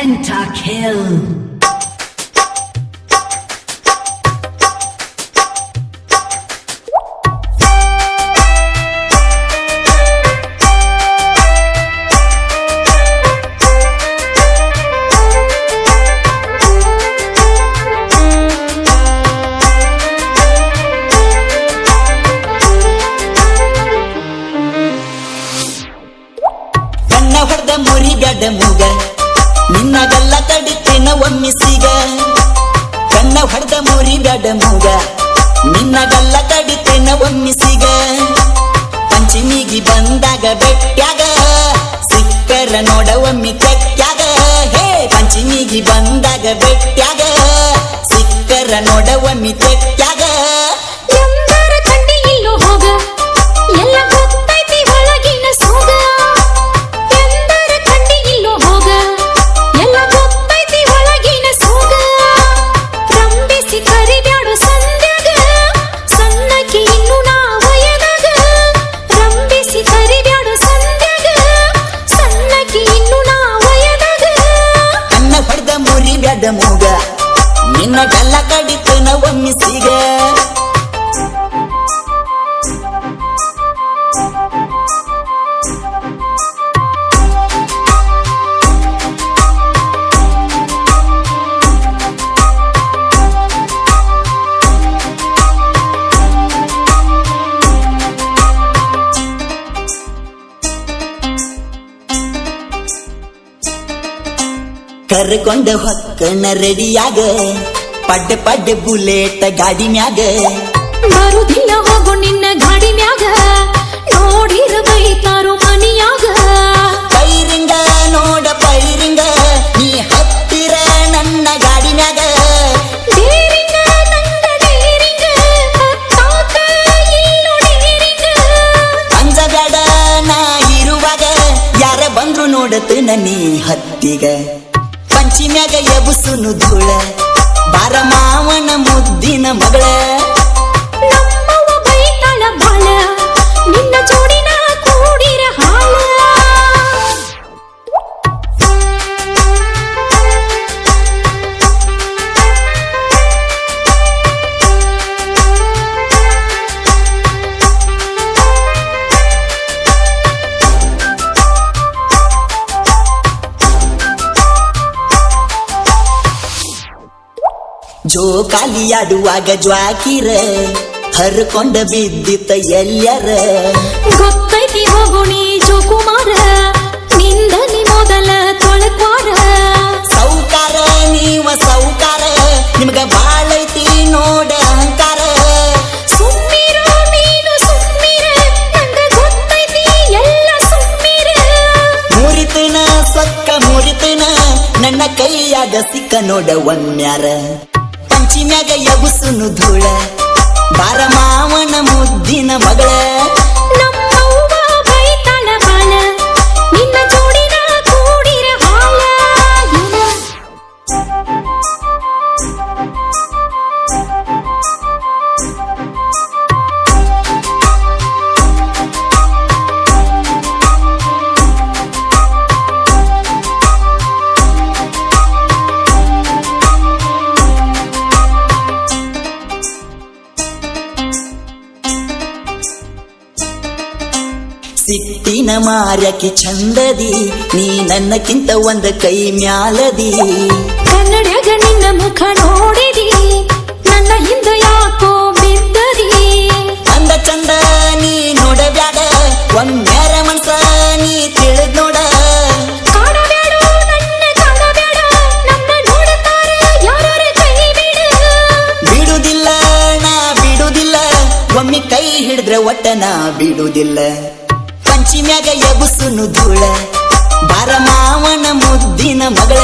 Pentakill. ಹೊಡೆದ ಮುರಿಗಡ ಮೂಗ ನಿನ್ನಗಲ್ಲ ಕಡಿತೇನ ಒಮ್ಮಿಸಿಗ ಕಣ್ಣ ಹೊಡೆದ ಮುರಿಗಡ ಮೂಗ ನಿನ್ನಗಲ್ಲ ಕಡಿತೇನ ಒಮ್ಮಿಸಿಗ ಪಂಚಮಿಗಿ ಬಂದಾಗ ಬೆಟ್ಟ್ಯಾಗ ಸಿಕ್ಕರ ನೋಡ ಒಮ್ಮಿ ತೆಕ್ಕ್ಯಾಗ ಹೇ ಪಂಚಮಿಗಿ ಬಂದಾಗ ಬೆಟ್ಟ್ಯಾಗ ಸಿಕ್ಕರ ನೋಡ ಒಮ್ಮಿ ತೆಕ್ಕ್ಯಾಗ ಮೂಗ ನಿನ್ನ ಗಲ್ಲ ಕಡಿತನ ಒಮ್ಮಿಸಿಗ ಕರ್ಕೊಂಡ ಹೊಕ್ಕನ ರೆಡಿಯಾಗ ಪಡ್ಡೆ ಪಡ್ಡೆ ಬುಲೆಟ್ ಗಾಡಿ ಮ್ಯಾಗ ಬರುದಿಲ್ಲ ಹೋಗು ನಿನ್ನ ಗಾಡಿ ಮ್ಯಾಗ ನೋಡಿರ ಬೈತಾರು ಮನಿಯಾಗ ಪೈರಿಂಗ ನೋಡ ಪೈರಿಂಗ ನೀ ಹತ್ತಿರ ನನ್ನ ಗಾಡಿ ಮ್ಯಾಗ ಡೇರಿಂಗ ನಂದ ಡೇರಿಂಗ ಹತ್ತಾಕ ಇಲ್ಲೋ ಡೇರಿಂಗ ಅಂಜಬೇಡ ನಾ ಇರುವಾಗ ಯಾರ ಬಂದ್ರು ನೋಡತನ ನೀ ಹತ್ತಿಗ ಪಂಚಿಮ್ಯಾಗ ಎಬುಸುನು ಧೂಳ ಬಾರ ಮಾವನ ಮುದ್ದಿನ ಮಗಳ ನಮ್ಮವ್ವ ಬೈತಾಳ ಬಾಳ ನಿನ್ನ ಜೋಡಿನ ಕೂಡಿರ ಹಾಳ ಜೋಕಾಲಿಯಾಡುವಾಗ ಜ್ವಾಕಿರ ಹರ್ಕೊಂಡ ಬಿದ್ದಿತ್ತ ಎಲ್ಲರ ಗೊತ್ತೈತಿ ಹೋಗು ನೀ ಜೋಕುಮಾರ ನಿಂದ ನೀ ಮೊದಲ ತೊಳಕ್ವಾರ ಸೌಕಾರ ನೀವ ಸೌಕಾರ ನಿಮ್ಗ ಬಾಳೈತಿ ನೋಡ ಅಹಂಕಾರ ಸುಮ್ಮಿರು ನೀನು ಸುಮ್ಮಿರ ನಂಗ ಗೊತ್ತೈತಿ ಎಲ್ಲ ಸುಮ್ಮಿರ ಮುರಿತನ ಸೊಕ್ಕ ಮುರಿತನ ನನ್ನ ಕೈಯಾಗ ಸಿಕ್ಕ ನೋಡ ಒಮ್ಮ್ಯಾರ ಪಂಚಿಮ್ಯಾಗ ಎಬುಸುನು ಧೂಳ ಬಾರ ಮಾವನ ಮುದ್ದಿನ ಮಗಳ ನಮ್ಮವ್ವ ಬೈತಾಳ ಬಾಳ ನಿನ್ನ ಜೋಡಿನ ಕೂಡಿರ ಹಾಳ ಸಿಟ್ಟಿನ ಮಾರ್ಯಕಿ ಚಂದದಿ ನೀ ನನ್ನಕ್ಕಿಂತ ಒಂದ ಕೈ ಮ್ಯಾಲದಿ ಕನ್ನಡಗ ನಿನ್ನ ಮುಖ ನೋಡಿದಿ ನನ್ನ ಹಿಂದ ಯಾಕೋ ಬಿದ್ದದಿ ಅಂದ ಚಂದ ನೀ ನೋಡಬ್ಯಾಡ ಒಮ್ಮ್ಯಾರ ಮನ್ಸ ನೀ ತಿಳಿದ್ ನೋಡ ಕಾಡಬೇಡ ನನ್ನ ಕಾಡಬೇಡ ನಮ್ಮ ನೋಡುತ್ತಾರ ಯಾರ ಕೈ ಬಿಡ ಬಿಡುದಿಲ್ಲ ನಾ ಬಿಡುದಿಲ್ಲ ಒಮ್ಮೆ ಕೈ ಹಿಡಿದ್ರೆ ಒಟ್ಟ ನಾ ಬಿಡುದಿಲ್ಲ ಪಂಚಿಮ್ಯಾಗ ಎಬುಸುನು ಧೂಳ ಬಾರ ಮಾವನ ಮುದ್ದಿನ ಮಗಳ